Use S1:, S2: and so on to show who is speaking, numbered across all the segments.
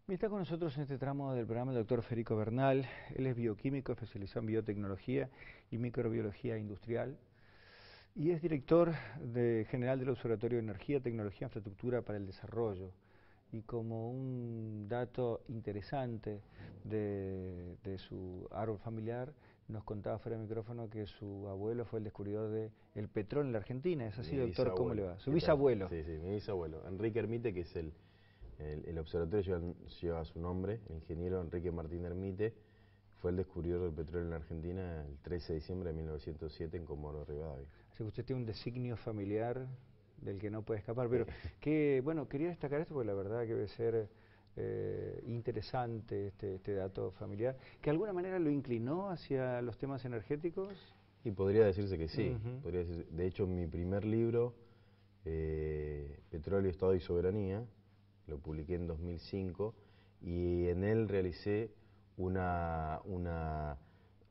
S1: Está con nosotros en este tramo del programa el doctor Federico Bernal. Él es bioquímico especializado en biotecnología y microbiología industrial y es director general del Observatorio de Energía, Tecnología e Infraestructura para el Desarrollo. Y como un dato interesante de su árbol familiar, nos contaba fuera de micrófono que su abuelo fue el descubridor del petróleo en la Argentina. ¿Es así, doctor? ¿Cómo le va? Su bisabuelo.
S2: Sí, mi bisabuelo. Enrique Hermite, que es el observatorio lleva su nombre, el ingeniero Enrique Martín Hermite, fue el descubridor del petróleo en la Argentina el 13 de diciembre de 1907 en Comodoro Rivadavia.
S1: Así que usted tiene un designio familiar del que no puede escapar, pero que, bueno, quería destacar esto porque la verdad que debe ser interesante este dato familiar, que de alguna manera lo inclinó hacia los temas energéticos.
S2: Y podría decirse que sí, podría decirse. De hecho, mi primer libro, Petróleo, Estado y Soberanía, lo publiqué en 2005 y en él realicé una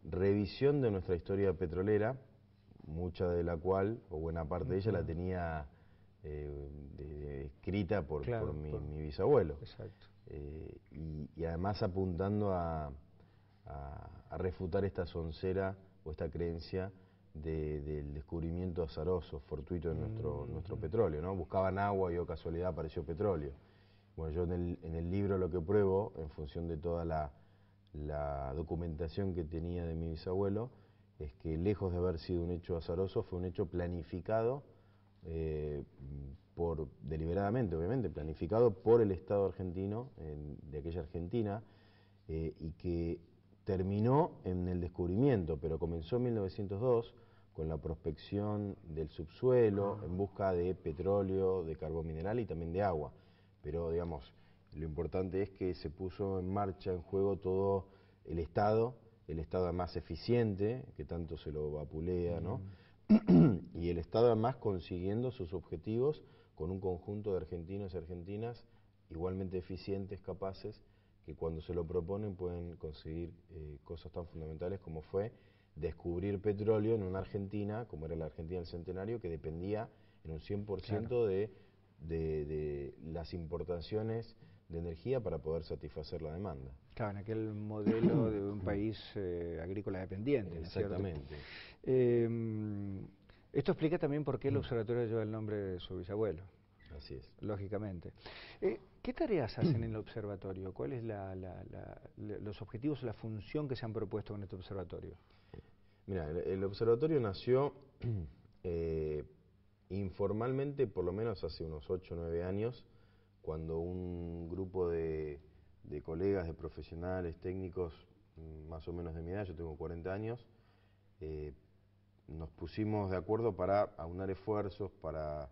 S2: revisión de nuestra historia petrolera, mucha de la cual, o buena parte de ella, la tenía escrita por mi bisabuelo.
S1: Exacto.
S2: Y además apuntando a refutar esta soncera o esta creencia del descubrimiento azaroso, fortuito de nuestro petróleo, ¿no? Buscaban agua y, oh casualidad, apareció petróleo. Bueno, yo en el libro lo que pruebo, en función de toda la documentación que tenía de mi bisabuelo, es que lejos de haber sido un hecho azaroso, fue un hecho planificado, deliberadamente, obviamente, planificado por el Estado argentino, de aquella Argentina, y que terminó en el descubrimiento, pero comenzó en 1902 con la prospección del subsuelo en busca de petróleo, de carbón mineral y también de agua. Pero, digamos, lo importante es que se puso en marcha, en juego todo el Estado además eficiente, que tanto se lo vapulea, ¿no? Y el Estado además consiguiendo sus objetivos con un conjunto de argentinos y argentinas igualmente eficientes, capaces, que cuando se lo proponen pueden conseguir cosas tan fundamentales como fue descubrir petróleo en una Argentina, como era la Argentina del Centenario, que dependía en un 100% de las importaciones de energía para poder satisfacer la demanda.
S1: Claro, en aquel modelo de un país agrícola dependiente, ¿no es cierto?
S2: Exactamente.
S1: Esto explica también por qué el observatorio lleva el nombre de su bisabuelo.
S2: Así es.
S1: Lógicamente. ¿Qué tareas hacen en el observatorio? ¿Cuáles los objetivos o la función que se han propuesto con este observatorio?
S2: Mira, el observatorio nació informalmente, por lo menos hace unos 8 o 9 años, cuando un grupo de colegas, de profesionales, técnicos, más o menos de mi edad, yo tengo 40 años, nos pusimos de acuerdo para aunar esfuerzos, para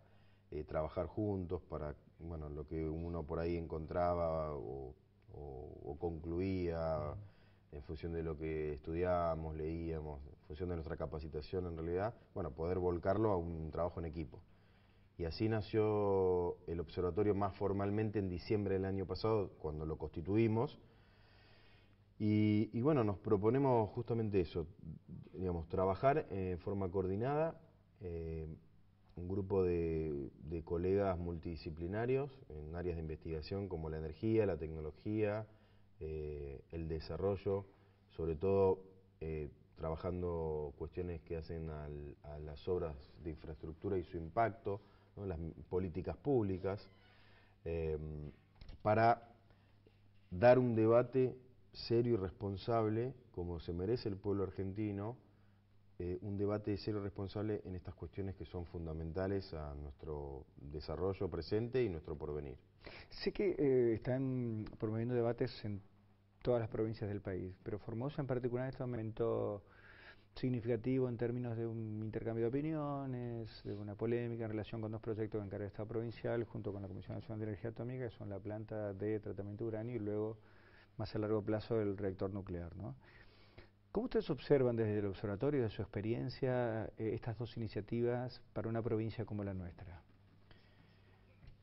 S2: trabajar juntos, para, bueno, lo que uno por ahí encontraba o concluía en función de lo que estudiábamos, leíamos, en función de nuestra capacitación en realidad, bueno, poder volcarlo a un trabajo en equipo. Y así nació el observatorio más formalmente en diciembre del año pasado, cuando lo constituimos. Y bueno, nos proponemos justamente eso, digamos, trabajar en forma coordinada, un grupo de colegas multidisciplinarios en áreas de investigación como la energía, la tecnología, el desarrollo, sobre todo trabajando cuestiones que hacen a las obras de infraestructura y su impacto, ¿no? Las políticas públicas, para dar un debate serio y responsable, como se merece el pueblo argentino, un debate serio y responsable en estas cuestiones que son fundamentales a nuestro desarrollo presente y nuestro porvenir.
S1: Sé que están promoviendo debates en todas las provincias del país, pero Formosa en particular en este momento significativo en términos de un intercambio de opiniones, de una polémica en relación con dos proyectos que encarga el Estado provincial junto con la Comisión Nacional de Energía Atómica, que son la planta de tratamiento de uranio y luego, más a largo plazo, el reactor nuclear, ¿no? ¿Cómo ustedes observan desde el observatorio, de su experiencia, estas dos iniciativas para una provincia como la nuestra?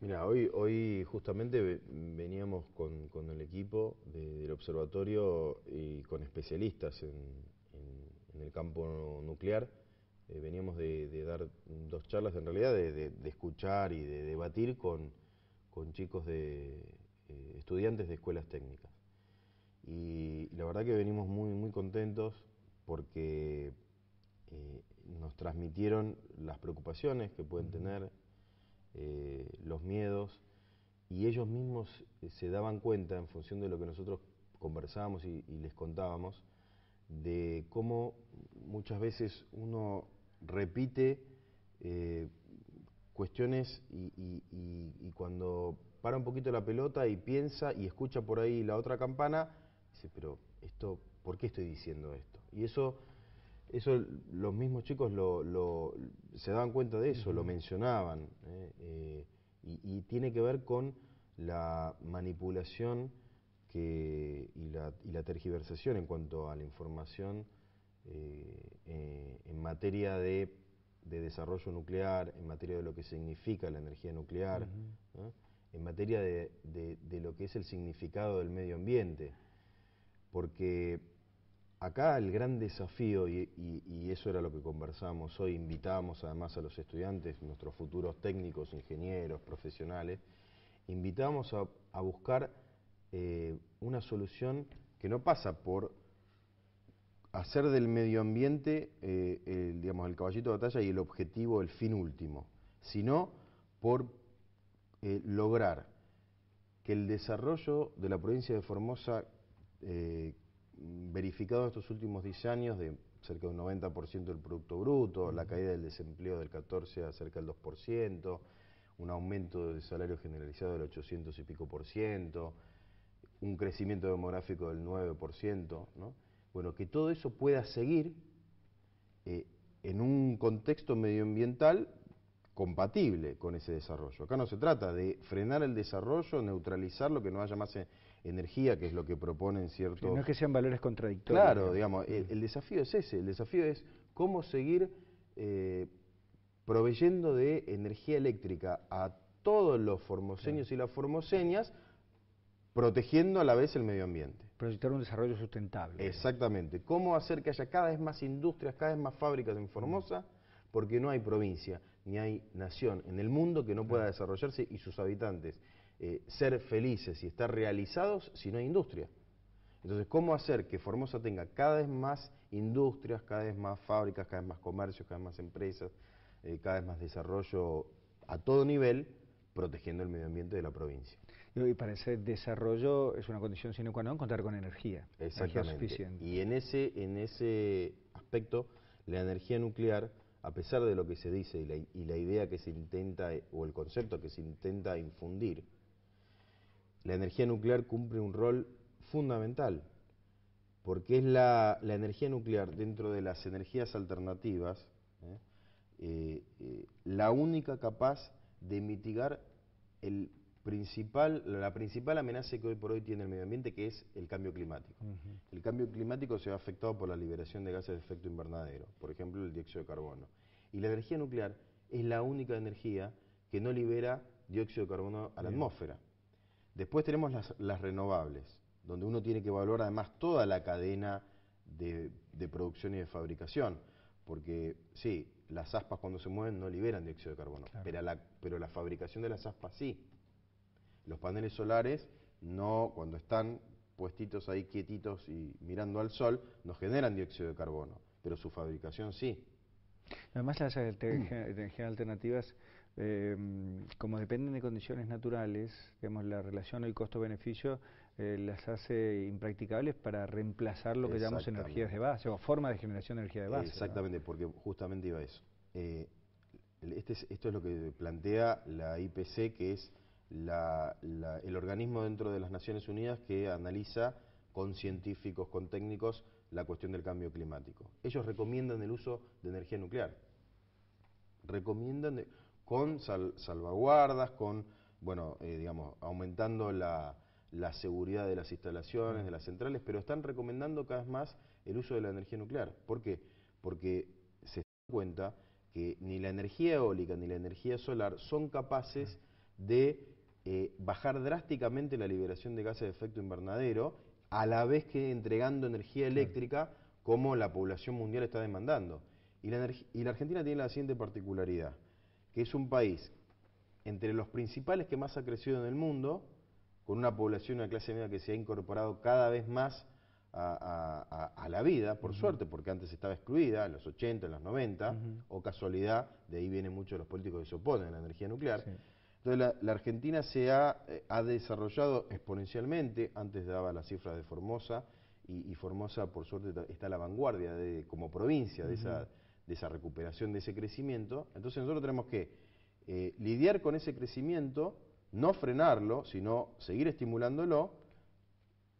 S2: Mira, hoy justamente veníamos con el equipo del observatorio y con especialistas en el campo nuclear. Veníamos de dar dos charlas, en realidad, de escuchar y de debatir con chicos de estudiantes de escuelas técnicas. Y la verdad que venimos muy contentos porque nos transmitieron las preocupaciones que pueden tener, los miedos, y ellos mismos se daban cuenta, en función de lo que nosotros conversábamos y les contábamos, de cómo muchas veces uno repite cuestiones y cuando para un poquito la pelota y piensa y escucha por ahí la otra campana, dice, pero esto, ¿por qué estoy diciendo esto? Y eso los mismos chicos se daban cuenta de eso, lo mencionaban, y tiene que ver con la manipulación y la tergiversación en cuanto a la información en materia de desarrollo nuclear, en materia de lo que significa la energía nuclear, ¿no? En materia de lo que es el significado del medio ambiente, porque acá el gran desafío, y eso era lo que conversábamos hoy, invitábamos además a los estudiantes, nuestros futuros técnicos, ingenieros, profesionales, invitábamos a buscar una solución que no pasa por hacer del medio ambiente digamos, el caballito de batalla y el objetivo, el fin último, sino por lograr que el desarrollo de la provincia de Formosa, verificado en estos últimos 10 años, de cerca de un 90% del Producto Bruto, la caída del desempleo del 14 a cerca del 2%, un aumento del salario generalizado del 800 y pico por ciento, un crecimiento demográfico del 9%, ¿no? Bueno, que todo eso pueda seguir en un contexto medioambiental compatible con ese desarrollo. Acá no se trata de frenar el desarrollo, neutralizar lo que no haya más energía, que es lo que proponen ciertos...
S1: Sí, no es que sean valores contradictorios.
S2: Claro, digamos, el desafío es ese, el desafío es cómo seguir proveyendo de energía eléctrica a todos los formoseños y las formoseñas, protegiendo a la vez el medio ambiente.
S1: Proyectar un desarrollo sustentable.
S2: Exactamente. ¿Cómo hacer que haya cada vez más industrias, cada vez más fábricas en Formosa? Porque no hay provincia, ni hay nación en el mundo que no pueda desarrollarse y sus habitantes ser felices y estar realizados si no hay industria. Entonces, ¿cómo hacer que Formosa tenga cada vez más industrias, cada vez más fábricas, cada vez más comercios, cada vez más empresas, cada vez más desarrollo a todo nivel, protegiendo el medio ambiente de la provincia?
S1: Y para ese desarrollo es una condición sine qua non contar con energía.
S2: Exactamente.
S1: Energía suficiente.
S2: Y en ese aspecto, la energía nuclear, a pesar de lo que se dice y la idea que se intenta, o el concepto que se intenta infundir, la energía nuclear cumple un rol fundamental, porque es la energía nuclear dentro de las energías alternativas, la única capaz de mitigar la principal amenaza que hoy por hoy tiene el medio ambiente, que es el cambio climático. El cambio climático se ve afectado por la liberación de gases de efecto invernadero, por ejemplo el dióxido de carbono. Y la energía nuclear es la única energía que no libera dióxido de carbono a la atmósfera. Después tenemos las renovables, donde uno tiene que evaluar además toda la cadena de producción y de fabricación, porque sí, las aspas cuando se mueven no liberan dióxido de carbono, claro, pero la fabricación de las aspas sí. Los paneles solares no, cuando están puestitos ahí quietitos y mirando al sol, no generan dióxido de carbono, pero su fabricación sí.
S1: Además, las energías alternativas, como dependen de condiciones naturales, digamos, la relación hoy costo-beneficio las hace impracticables para reemplazar lo que llamamos energías de base o forma de generación de energía de base.
S2: Exactamente, ¿no? Porque justamente iba a eso. Esto es lo que plantea la IPC, que es el organismo dentro de las Naciones Unidas que analiza con científicos, con técnicos, la cuestión del cambio climático. Ellos recomiendan el uso de energía nuclear. Recomiendan con salvaguardas, con, bueno, digamos, aumentando la seguridad de las instalaciones, de las centrales, pero están recomendando cada vez más el uso de la energía nuclear. ¿Por qué? Porque se dan cuenta que ni la energía eólica ni la energía solar son capaces de bajar drásticamente la liberación de gases de efecto invernadero, a la vez que entregando energía eléctrica como la población mundial está demandando. Y la Argentina tiene la siguiente particularidad, que es un país entre los principales que más ha crecido en el mundo, con una población, una clase media que se ha incorporado cada vez más a la vida, por suerte, porque antes estaba excluida, en los 80, en los 90, o casualidad, de ahí vienen muchos de los políticos que se oponen a la energía nuclear.
S1: Sí.
S2: Entonces la Argentina ha desarrollado exponencialmente, antes daba las cifras de Formosa, y Formosa por suerte está a la vanguardia como provincia de esa recuperación, de ese crecimiento. Entonces nosotros tenemos que lidiar con ese crecimiento, no frenarlo, sino seguir estimulándolo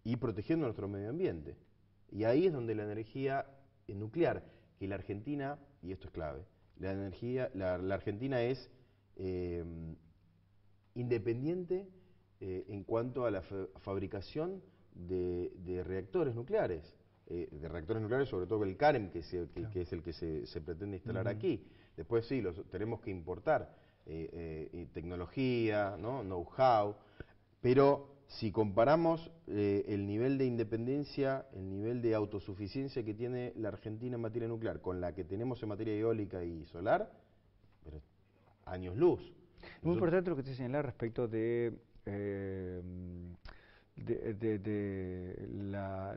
S2: y protegiendo nuestro medio ambiente. Y ahí es donde la energía nuclear, que la Argentina, y esto es clave, la Argentina es independiente en cuanto a la fabricación de reactores nucleares. De reactores nucleares, sobre todo el CAREM, que es el que se pretende instalar aquí. Después sí, tenemos que importar tecnología, ¿no? Know-how, pero si comparamos el nivel de independencia, el nivel de autosuficiencia que tiene la Argentina en materia nuclear con la que tenemos en materia eólica y solar, pero años luz.
S1: Es muy importante lo que te señala respecto de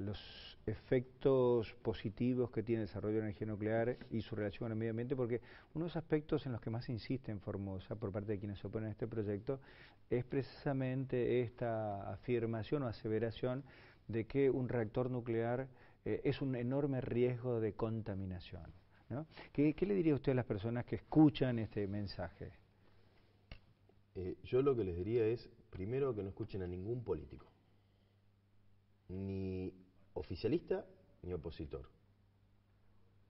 S1: los efectos positivos que tiene el desarrollo de la energía nuclear y su relación con el medio ambiente, porque uno de los aspectos en los que más insiste en Formosa por parte de quienes se oponen a este proyecto es precisamente esta afirmación o aseveración de que un reactor nuclear es un enorme riesgo de contaminación, ¿no? ¿Qué le diría usted a las personas que escuchan este mensaje?
S2: Yo lo que les diría es, primero, que no escuchen a ningún político, ni oficialista ni opositor,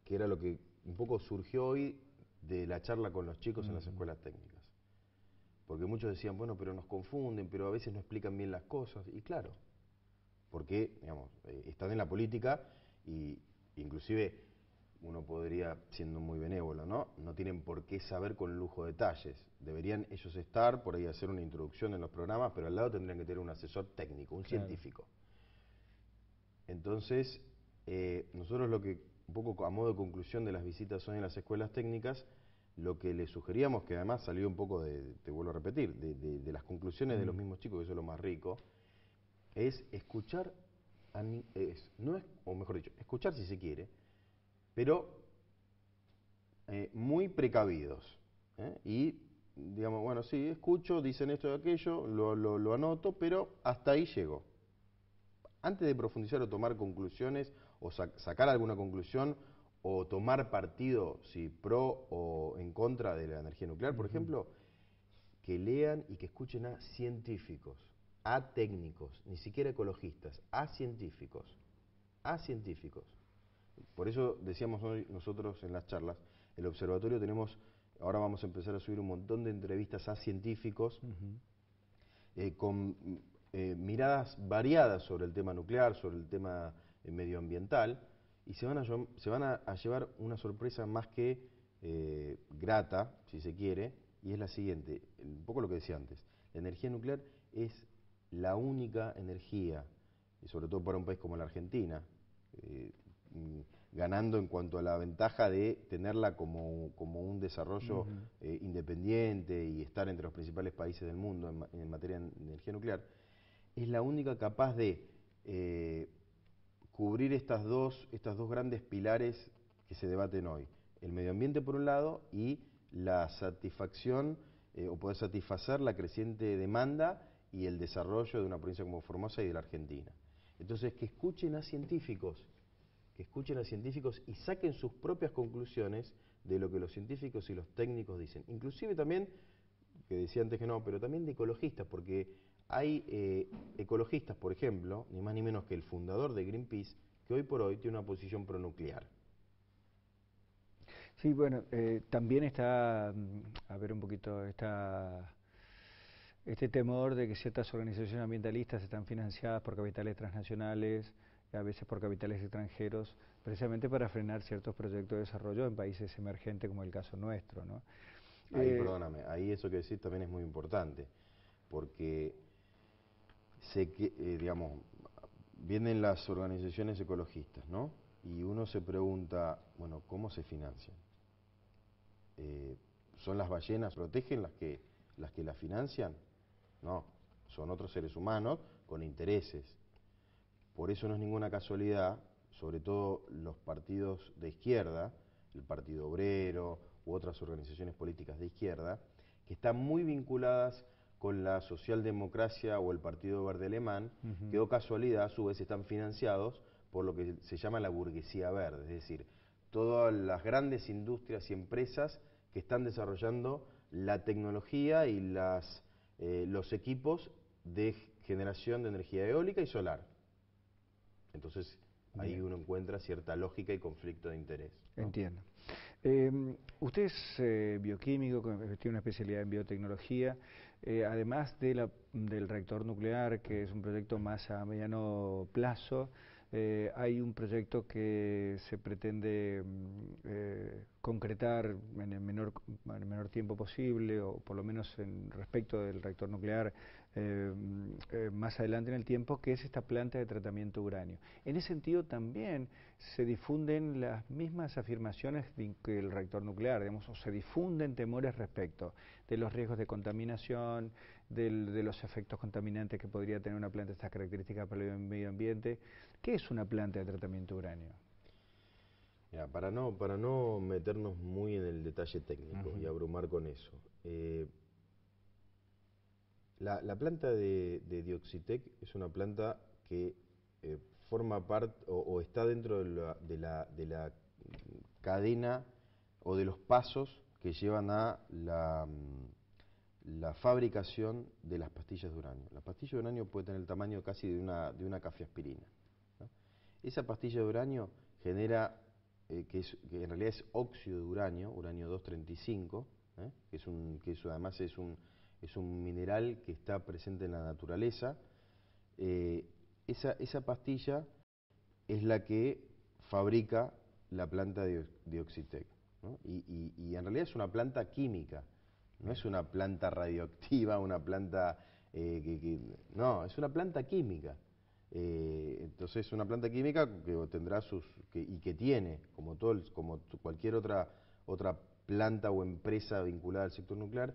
S2: que era lo que un poco surgió hoy de la charla con los chicos en las escuelas técnicas. Porque muchos decían, bueno, pero nos confunden, pero a veces no explican bien las cosas, y claro, porque, digamos, están en la política y inclusive uno podría, siendo muy benévolo, ¿no? No tienen por qué saber con lujo de detalles. Deberían ellos estar, por ahí hacer una introducción en los programas, pero al lado tendrían que tener un asesor técnico, un científico. Entonces, nosotros lo que, un poco a modo de conclusión de las visitas hoy en las escuelas técnicas, lo que les sugeríamos, que además salió un poco te vuelvo a repetir, de las conclusiones de los mismos chicos, que eso es lo más rico, es escuchar, o mejor dicho, escuchar si se quiere, pero muy precavidos. Y, digamos, bueno, sí, escucho, dicen esto y aquello, lo anoto, pero hasta ahí llego. Antes de profundizar o tomar conclusiones, o sacar alguna conclusión, o tomar partido, si pro o en contra de la energía nuclear, por ejemplo, que lean y que escuchen a científicos, a técnicos, ni siquiera ecologistas, a científicos, a científicos. Por eso decíamos hoy nosotros en las charlas, el observatorio ahora vamos a empezar a subir un montón de entrevistas a científicos con miradas variadas sobre el tema nuclear, sobre el tema medioambiental, y se van a llevar una sorpresa más que grata, si se quiere, y es la siguiente, un poco lo que decía antes, la energía nuclear es la única energía, y sobre todo para un país como la Argentina, ganando en cuanto a la ventaja de tenerla como un desarrollo independiente y estar entre los principales países del mundo en materia de energía nuclear, es la única capaz de cubrir estas dos grandes pilares que se debaten hoy. El medio ambiente por un lado y la satisfacción o poder satisfacer la creciente demanda y el desarrollo de una provincia como Formosa y de la Argentina. Entonces, que escuchen a científicos y saquen sus propias conclusiones de lo que los científicos y los técnicos dicen. Inclusive también, que decía antes que no, pero también de ecologistas, porque hay ecologistas, por ejemplo, ni más ni menos que el fundador de Greenpeace, que hoy por hoy tiene una posición pronuclear.
S1: Sí, bueno, también está, a ver un poquito, este temor de que ciertas organizaciones ambientalistas están financiadas por capitales transnacionales, a veces por capitales extranjeros, precisamente para frenar ciertos proyectos de desarrollo en países emergentes como el caso nuestro, ¿no?
S2: Ahí, perdóname, ahí eso que decís también es muy importante, porque digamos, vienen las organizaciones ecologistas, ¿no? Y uno se pregunta, bueno, ¿cómo se financian? ¿Son las ballenas, protegen las que las financian? No, son otros seres humanos con intereses. Por eso no es ninguna casualidad, sobre todo los partidos de izquierda, el Partido Obrero u otras organizaciones políticas de izquierda, que están muy vinculadas con la socialdemocracia o el Partido Verde Alemán, que o casualidad a su vez están financiados por lo que se llama la burguesía verde, es decir, todas las grandes industrias y empresas que están desarrollando la tecnología y los equipos de generación de energía eólica y solar. Entonces, ahí uno encuentra cierta lógica y conflicto de interés, ¿no?
S1: Entiendo. Usted es bioquímico, tiene una especialidad en biotecnología, además del reactor nuclear, que es un proyecto más a mediano plazo. Hay un proyecto que se pretende concretar en el menor tiempo posible, o por lo menos en respecto del reactor nuclear, más adelante en el tiempo, que es esta planta de tratamiento de uranio. En ese sentido también se difunden las mismas afirmaciones que el reactor nuclear, digamos, o se difunden temores respecto de los riesgos de contaminación, de los efectos contaminantes que podría tener una planta de estas características para el medio ambiente. ¿Qué es una planta de tratamiento de uranio?
S2: Mira, para no meternos muy en el detalle técnico y abrumar con eso, la planta de Dioxitec es una planta que forma parte o está dentro de la cadena o de los pasos que llevan a la fabricación de las pastillas de uranio. La pastilla de uranio puede tener el tamaño casi de una cafeaspirina, ¿no? Esa pastilla de uranio genera, que en realidad es óxido de uranio, uranio 235, que además es un mineral que está presente en la naturaleza. Esa pastilla es la que fabrica la planta de Dioxitec, ¿no? Y en realidad es una planta química, no es una planta radioactiva, una planta no, es una planta química. Entonces es una planta química que tendrá y que tiene, como cualquier otra planta o empresa vinculada al sector nuclear,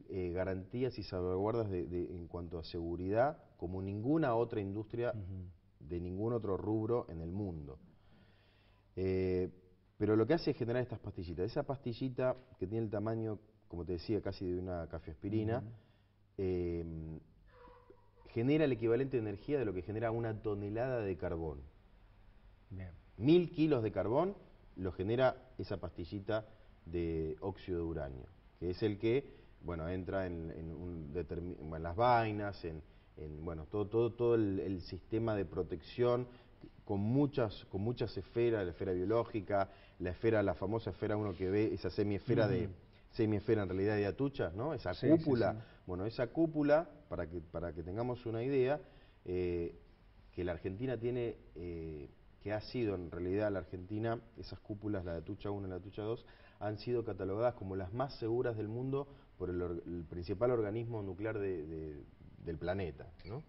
S2: garantías y salvaguardas en cuanto a seguridad, como ninguna otra industria de ningún otro rubro en el mundo. Pero lo que hace es generar estas pastillitas. Esa pastillita, que tiene el tamaño, como te decía, casi de una cafeaspirina, genera el equivalente de energía de lo que genera una tonelada de carbón. Bien. 1000 kilos de carbón lo genera esa pastillita de óxido de uranio, que es el que, bueno, entra en las vainas, bueno, todo el sistema de protección con muchas esferas, la esfera biológica, la famosa esfera uno que ve, esa semiesfera semiesfera en realidad de Atucha, ¿no? Esa cúpula. Sí. Bueno, esa cúpula, para que tengamos una idea, que la Argentina tiene, que ha sido en realidad la Argentina, esas cúpulas, la de Atucha 1 y la de Atucha 2, han sido catalogadas como las más seguras del mundo por el principal organismo nuclear del planeta, ¿no?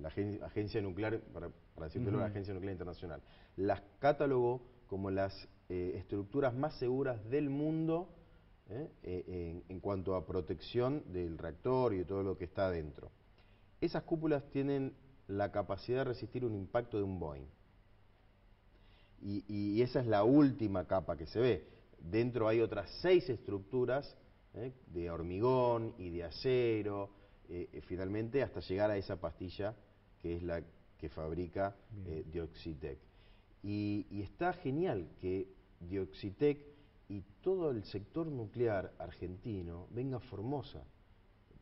S2: La agencia nuclear, para decirlo, la Agencia Nuclear Internacional. Las catalogó como las estructuras más seguras del mundo en cuanto a protección del reactor y de todo lo que está adentro. Esas cúpulas tienen la capacidad de resistir un impacto de un Boeing. Y esa es la última capa que se ve. Dentro hay otras 6 estructuras de hormigón y de acero, finalmente hasta llegar a esa pastilla que es la que fabrica Dioxitec. Y está genial que Dioxitec y todo el sector nuclear argentino venga a Formosa,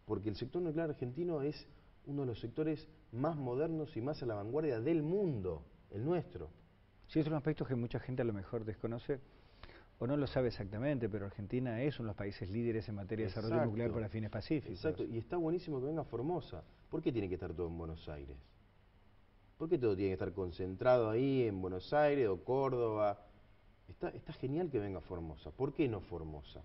S2: porque el sector nuclear argentino es uno de los sectores más modernos y más a la vanguardia del mundo, el nuestro.
S1: Sí, es un aspecto que mucha gente a lo mejor desconoce o no lo sabe exactamente, pero Argentina es uno de los países líderes en materia de desarrollo nuclear para fines pacíficos.
S2: Exacto, y está buenísimo que venga a Formosa. ¿Por qué tiene que estar todo en Buenos Aires? ¿Por qué todo tiene que estar concentrado ahí en Buenos Aires o Córdoba? Está genial que venga a Formosa. ¿Por qué no Formosa?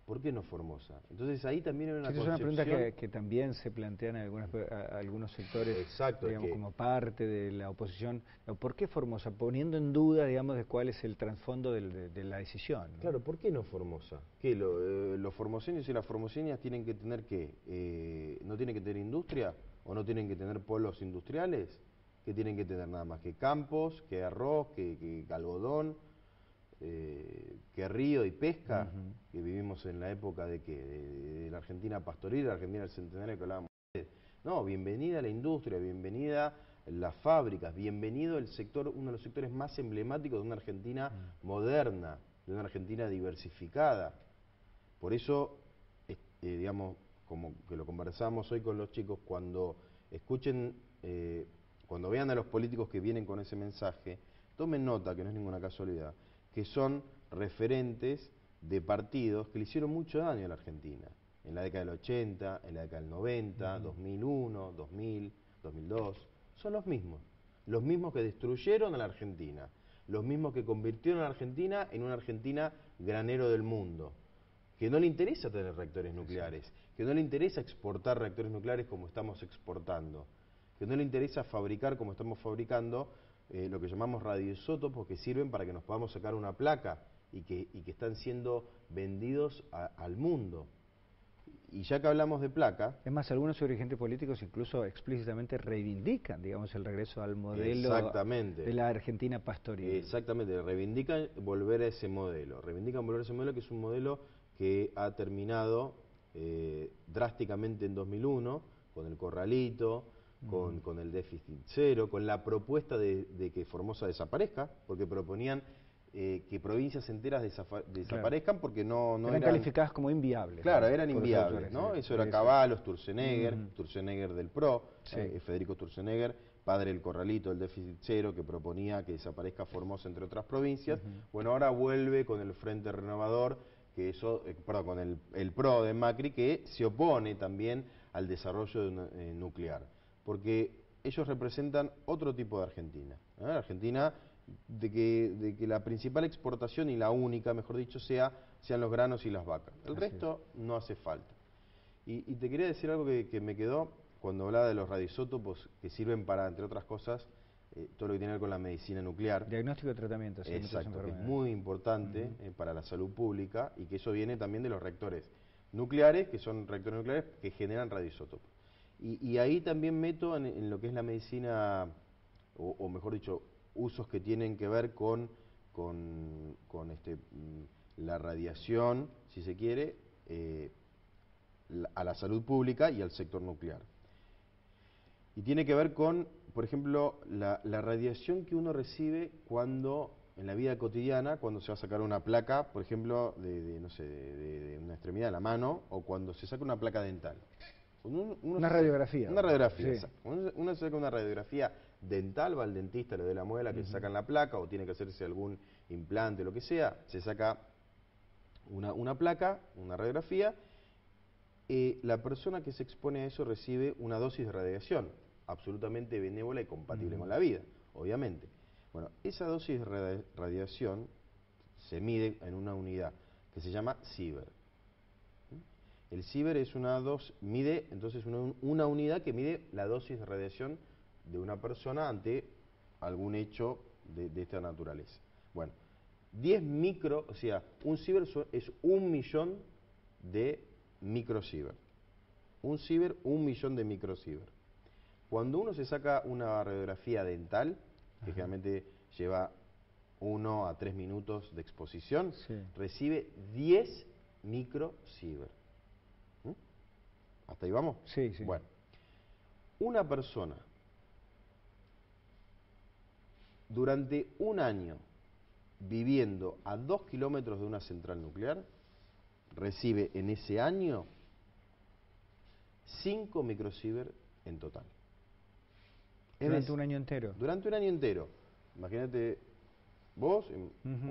S2: ¿Por qué no Formosa? Entonces ahí también hay una
S1: Esa es
S2: concepción...
S1: una pregunta que también se plantean en algunos sectores,
S2: Exacto,
S1: digamos, como parte de la oposición. ¿Por qué Formosa? Poniendo en duda, digamos, de cuál es el trasfondo de la decisión, ¿no?
S2: Claro, ¿por qué no Formosa? ¿Qué, los formoseños y las formoseñas tienen que tener qué? ¿No tienen que tener industria? ¿O no tienen que tener pueblos industriales? ¿Qué tienen que tener nada más? ¿Que campos, que arroz, que algodón, que río y pesca? Que vivimos en la época de la Argentina pastoril, la Argentina del centenario que hablábamos. No, bienvenida a la industria, bienvenida las fábricas, bienvenido el sector, uno de los sectores más emblemáticos de una Argentina moderna, de una Argentina diversificada. Por eso, digamos, como que lo conversamos hoy con los chicos, cuando escuchen, cuando vean a los políticos que vienen con ese mensaje, tomen nota, que no es ninguna casualidad, que son referentes de partidos que le hicieron mucho daño a la Argentina. En la década del 80, en la década del 90, 2001, 2000, 2002, son los mismos que destruyeron a la Argentina, los mismos que convirtieron a la Argentina en una Argentina granero del mundo, que no le interesa tener reactores nucleares, que no le interesa exportar reactores nucleares como estamos exportando, que no le interesa fabricar como estamos fabricando lo que llamamos radioisótopos, que sirven para que nos podamos sacar una placa y que están siendo vendidos al mundo. Y ya que hablamos de placa...
S1: Es más, algunos dirigentes políticos incluso explícitamente reivindican, digamos, el regreso al modelo de la Argentina pastoril.
S2: Exactamente, reivindican volver a ese modelo. Reivindican volver a ese modelo, que es un modelo que ha terminado drásticamente en 2001, con el corralito, con el déficit cero, con la propuesta de que Formosa desaparezca, porque proponían que provincias enteras desaparezcan, porque no
S1: eran calificadas como inviables.
S2: Claro, eran inviables, ¿no? Eso era Caballos, Sturzenegger, Sturzenegger del PRO, Federico Sturzenegger, padre del corralito, el déficit cero, que proponía que desaparezca Formosa entre otras provincias. Bueno, ahora vuelve con el Frente Renovador, que eso, perdón, con el PRO de Macri, que se opone también al desarrollo nuclear, porque ellos representan otro tipo de Argentina, ¿eh? Argentina de que la principal exportación, y la única, mejor dicho, sean los granos y las vacas. El resto no hace falta. Y te quería decir algo que me quedó cuando hablaba de los radioisótopos, que sirven para, entre otras cosas, todo lo que tiene que ver con la medicina nuclear.
S1: Diagnóstico y tratamiento.
S2: Exacto, que es muy importante para la salud pública, y que eso viene también de los reactores nucleares, que son reactores nucleares que generan radioisótopos. Y ahí también meto en lo que es la medicina, o mejor dicho, usos que tienen que ver con la radiación, si se quiere, a la salud pública y al sector nuclear. Y tiene que ver con, por ejemplo, la radiación que uno recibe cuando, en la vida cotidiana, cuando se va a sacar una placa, por ejemplo, no sé, de una extremidad de la mano, o cuando se saca una placa dental.
S1: Una radiografía.
S2: Una radiografía, sí. Uno se saca una radiografía dental, va al dentista, le da la muela, que se sacan la placa, o tiene que hacerse algún implante, lo que sea, se saca una placa, una radiografía. La persona que se expone a eso recibe una dosis de radiación, absolutamente benévola y compatible con la vida, obviamente. Bueno, esa dosis de radiación se mide en una unidad que se llama Siever. El Siever es mide entonces una unidad que mide la dosis de radiación de una persona ante algún hecho de esta naturaleza. Bueno, 10 o sea, un Siever es 1.000.000 de microsiever. Un Siever, 1.000.000 de microsiever. Cuando uno se saca una radiografía dental, que generalmente lleva 1 a 3 minutos de exposición, recibe 10 microsiever. ¿Hasta ahí vamos?
S1: Sí, sí.
S2: Bueno, una persona durante un año viviendo a 2 kilómetros de una central nuclear recibe en ese año 5 microsiever en total.
S1: ¿Durante un año entero?
S2: Durante un año entero. Imagínate vos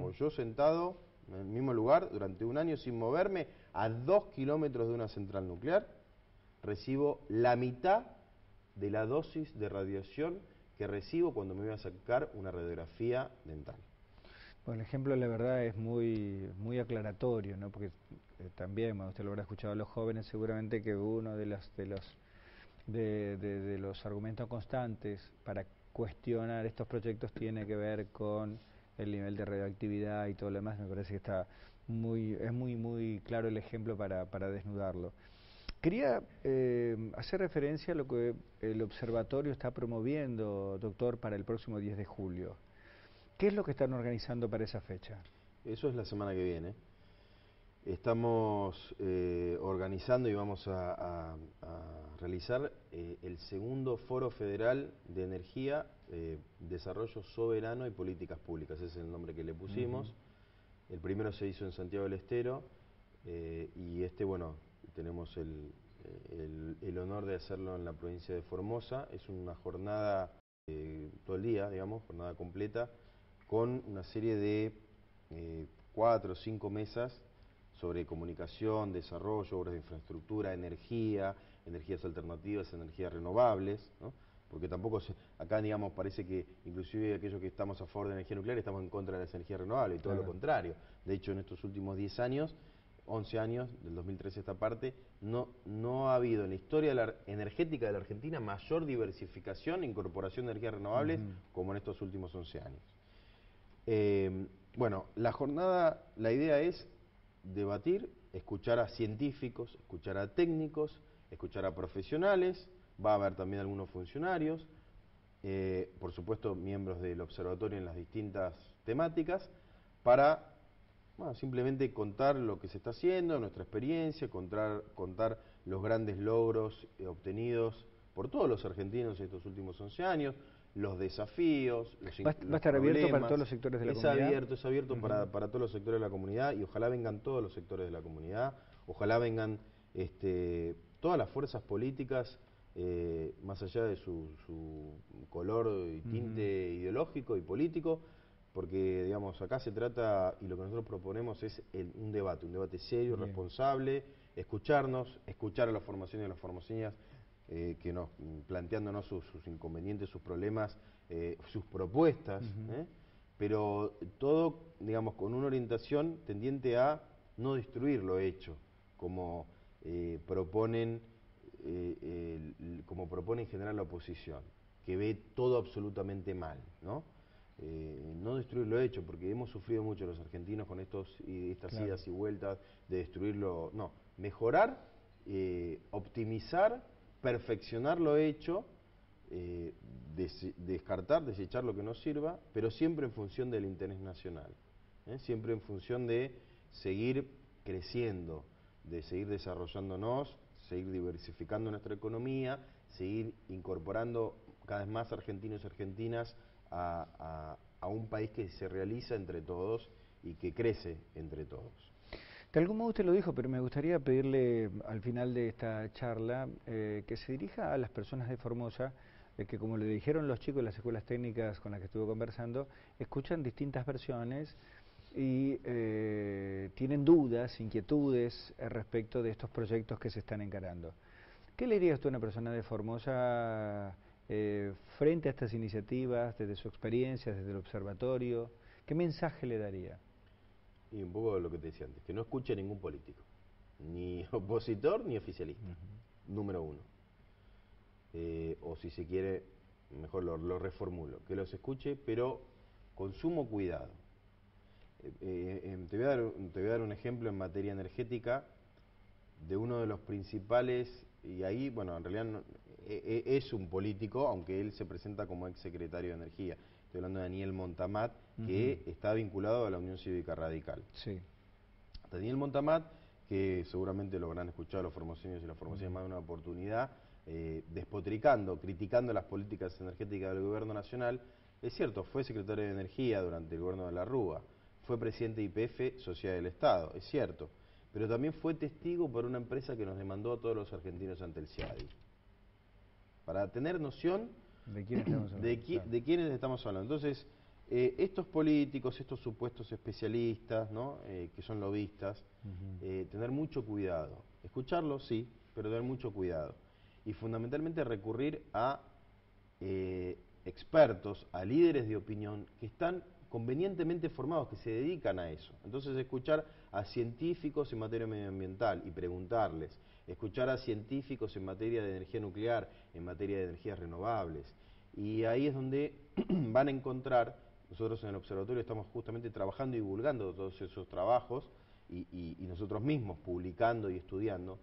S2: o yo sentado en el mismo lugar durante un año sin moverme, a 2 kilómetros de una central nuclear, recibo la mitad de la dosis de radiación que recibo cuando me voy a sacar una radiografía dental.
S1: Bueno, el ejemplo, la verdad, es muy aclaratorio, ¿no? Porque también, bueno, usted lo habrá escuchado a los jóvenes, seguramente que uno de los argumentos constantes para cuestionar estos proyectos tiene que ver con el nivel de radioactividad y todo lo demás. Me parece que es muy claro el ejemplo para desnudarlo. Quería hacer referencia a lo que el observatorio está promoviendo, doctor, para el próximo 10 de julio. ¿Qué es lo que están organizando para esa fecha?
S2: Eso es la semana que viene. Estamos organizando y vamos a realizar el segundo Foro Federal de Energía, Desarrollo Soberano y Políticas Públicas. Ese es el nombre que le pusimos. El primero se hizo en Santiago del Estero y bueno, tenemos el honor de hacerlo en la provincia de Formosa. Es una jornada todo el día, digamos, jornada completa, con una serie de 4 o 5 mesas sobre comunicación, desarrollo, obras de infraestructura, energías alternativas, energías renovables, ¿no? Porque tampoco acá, digamos, parece que inclusive aquellos que estamos a favor de la energía nuclear estamos en contra de las energías renovables, y todo lo contrario. De hecho, en estos últimos 10 años, 11 años, del 2013 a esta parte, no ha habido en la historia energética de la Argentina mayor diversificación e incorporación de energías renovables como en estos últimos 11 años. Bueno, la jornada, la idea es debatir, escuchar a científicos, escuchar a técnicos, escuchar a profesionales, va a haber también algunos funcionarios, por supuesto miembros del observatorio en las distintas temáticas, para simplemente contar lo que se está haciendo, nuestra experiencia, contar los grandes logros obtenidos por todos los argentinos en estos últimos 11 años, los desafíos, los
S1: ¿Va a estar abierto para todos los sectores de la comunidad?
S2: Es abierto para todos los sectores de la comunidad, y ojalá vengan todos los sectores de la comunidad, ojalá vengan todas las fuerzas políticas, más allá de su color y tinte ideológico y político, porque, digamos, acá se trata, y lo que nosotros proponemos es un debate serio, responsable, escucharnos, escuchar a las formaciones y a las formaciones, planteándonos sus inconvenientes, sus problemas, sus propuestas, pero todo, digamos, con una orientación tendiente a no destruir lo hecho, como propone en general la oposición, que ve todo absolutamente mal, ¿no? No destruir lo hecho, porque hemos sufrido mucho los argentinos con estas idas y vueltas de destruirlo. No, mejorar, optimizar, perfeccionar lo hecho, descartar, desechar lo que no sirva, pero siempre en función del interés nacional, siempre en función de seguir creciendo, de seguir desarrollándonos, seguir diversificando nuestra economía, seguir incorporando cada vez más argentinos y argentinas a un país que se realiza entre todos y que crece entre todos.
S1: De algún modo usted lo dijo, pero me gustaría pedirle al final de esta charla que se dirija a las personas de Formosa, que como le dijeron los chicos de las escuelas técnicas con las que estuve conversando, escuchan distintas versiones y tienen dudas, inquietudes respecto de estos proyectos que se están encarando. ¿Qué le diría usted a una persona de Formosa frente a estas iniciativas, desde su experiencia, desde el observatorio? ¿Qué mensaje le daría?
S2: Y un poco lo que te decía antes, que no escuche a ningún político, ni opositor ni oficialista, número uno. O si se quiere, mejor lo reformulo, que los escuche, pero con sumo cuidado. Te voy a dar un ejemplo en materia energética de uno de los principales, y ahí, bueno, en realidad es un político, aunque él se presenta como ex secretario de Energía. Estoy hablando de Daniel Montamat, que está vinculado a la Unión Cívica Radical.
S1: Sí.
S2: Daniel Montamat, que seguramente lo habrán escuchado los formoseños y las formoseñas más de una oportunidad, despotricando, criticando las políticas energéticas del gobierno nacional. Es cierto, fue secretario de Energía durante el gobierno de la Rúa, fue presidente de YPF, Sociedad del Estado, es cierto, pero también fue testigo por una empresa que nos demandó a todos los argentinos ante el CIADI. Para tener noción
S1: ¿De quién estamos hablando?
S2: de quiénes estamos hablando. Entonces, estos políticos, estos supuestos especialistas, ¿no? Que son lobistas, tener mucho cuidado. Escucharlos, sí, pero tener mucho cuidado. Y fundamentalmente recurrir a expertos, a líderes de opinión que están convenientemente formados que se dedican a eso. Entonces escuchar a científicos en materia medioambiental y preguntarles, escuchar a científicos en materia de energía nuclear, en materia de energías renovables, y ahí es donde van a encontrar, nosotros en el observatorio estamos justamente trabajando y divulgando todos esos trabajos, y nosotros mismos publicando y estudiando,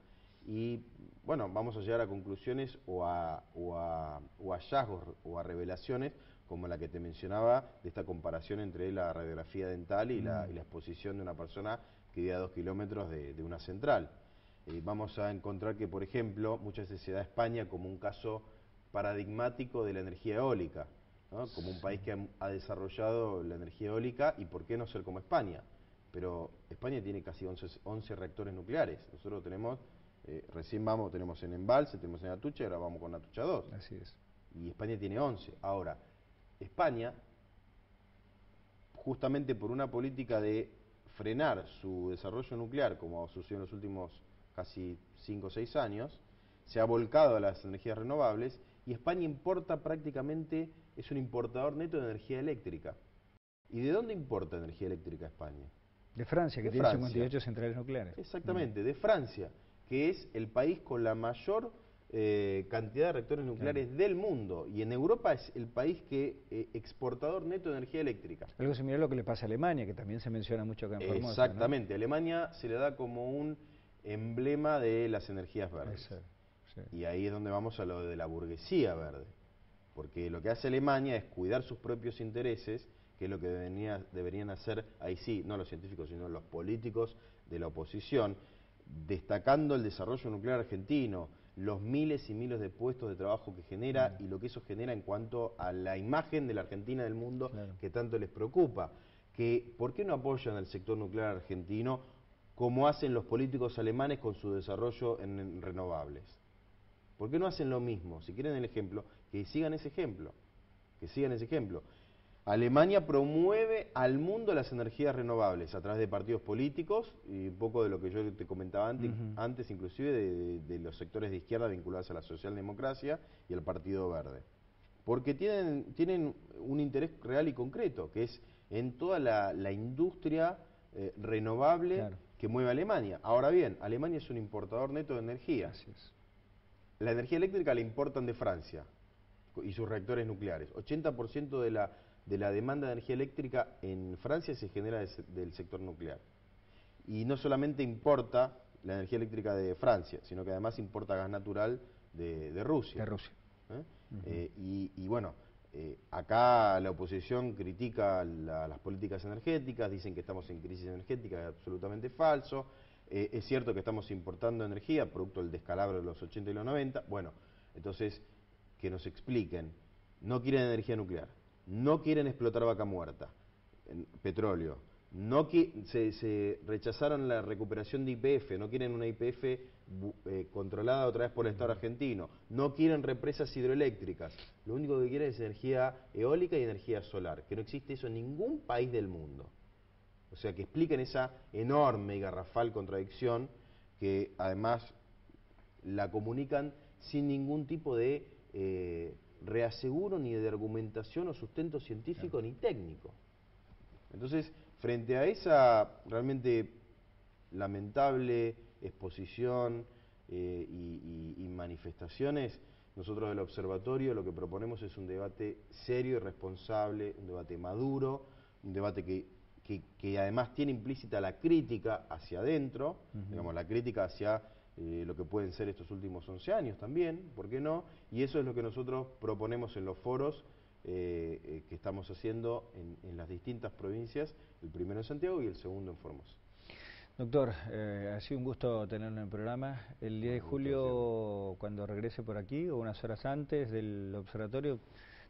S2: y bueno, vamos a llegar a conclusiones o a hallazgos o a revelaciones como la que te mencionaba, de esta comparación entre la radiografía dental y la exposición de una persona que vive a 2 kilómetros de una central. Vamos a encontrar que, por ejemplo, muchas veces se da España como un caso paradigmático de la energía eólica, ¿no? Como un país que ha desarrollado la energía eólica, y por qué no ser como España. Pero España tiene casi 11 reactores nucleares. Nosotros tenemos, tenemos en Embalse, tenemos en Atucha, y ahora vamos con Atucha 2.
S1: Así es.
S2: Y España tiene 11. Ahora, España, justamente por una política de frenar su desarrollo nuclear, como sucedió en los últimos casi 5 o 6 años, se ha volcado a las energías renovables, y España importa prácticamente, es un importador neto de energía eléctrica. ¿Y de dónde importa energía eléctrica España?
S1: De Francia, que tiene 58 centrales nucleares.
S2: Exactamente, de Francia, que es el país con la mayor cantidad de reactores nucleares del mundo, y en Europa es el país que exportador neto de energía eléctrica.
S1: Algo similar a lo que le pasa a Alemania, que también se menciona mucho acá en Formosa.
S2: Exactamente, ¿no? Alemania se le da como un emblema de las energías verdes. Sí. Y ahí es donde vamos a lo de la burguesía verde, porque lo que hace Alemania es cuidar sus propios intereses, que es lo que deberían hacer, ahí sí, no los científicos, sino los políticos de la oposición, destacando el desarrollo nuclear argentino, los miles y miles de puestos de trabajo que genera y lo que eso genera en cuanto a la imagen de la Argentina del mundo, que tanto les preocupa. ¿Por qué no apoyan al sector nuclear argentino como hacen los políticos alemanes con su desarrollo en renovables? ¿Por qué no hacen lo mismo? Si quieren el ejemplo, que sigan ese ejemplo, que sigan ese ejemplo. Alemania promueve al mundo las energías renovables a través de partidos políticos, y un poco de lo que yo te comentaba antes inclusive de los sectores de izquierda vinculados a la socialdemocracia y al Partido Verde. Porque tienen un interés real y concreto, que es en toda la industria renovable que mueve Alemania. Ahora bien, Alemania es un importador neto de energía.
S1: Así es.
S2: La energía eléctrica la importan de Francia y sus reactores nucleares. 80% de la demanda de energía eléctrica en Francia se genera del sector nuclear. Y no solamente importa la energía eléctrica de Francia, sino que además importa gas natural de Rusia.
S1: De Rusia.
S2: Y bueno, acá la oposición critica las políticas energéticas, dicen que estamos en crisis energética, es absolutamente falso. Es cierto que estamos importando energía, producto del descalabro de los 80 y los 90. Bueno, entonces, que nos expliquen. No quieren energía nuclear, no quieren explotar vaca muerta, petróleo, se rechazaron la recuperación de YPF, no quieren una YPF controlada otra vez por el Estado argentino, no quieren represas hidroeléctricas, lo único que quieren es energía eólica y energía solar, que no existe eso en ningún país del mundo. O sea, que expliquen esa enorme y garrafal contradicción, que además la comunican sin ningún tipo de reaseguro, ni de argumentación o sustento científico ni técnico. Entonces, frente a esa realmente lamentable exposición y manifestaciones, nosotros del observatorio lo que proponemos es un debate serio y responsable, un debate maduro, un debate que además tiene implícita la crítica hacia adentro, digamos, la crítica hacia lo que pueden ser estos últimos 11 años también, ¿por qué no? Y eso es lo que nosotros proponemos en los foros que estamos haciendo en las distintas provincias, el primero en Santiago y el segundo en Formosa.
S1: Doctor, ha sido un gusto tenerlo en el programa. El 10 de julio, cuando regrese por aquí, o unas horas antes del observatorio,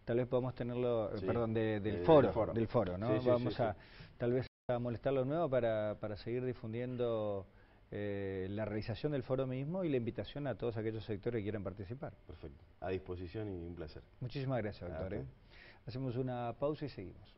S1: tal vez podamos tenerlo, perdón, del foro, ¿no?
S2: Sí,
S1: vamos a, tal vez a molestarlo de nuevo para seguir difundiendo la realización del foro mismo y la invitación a todos aquellos sectores que quieran participar.
S2: Perfecto, a disposición y un placer.
S1: Muchísimas gracias, doctor. Hacemos una pausa y seguimos.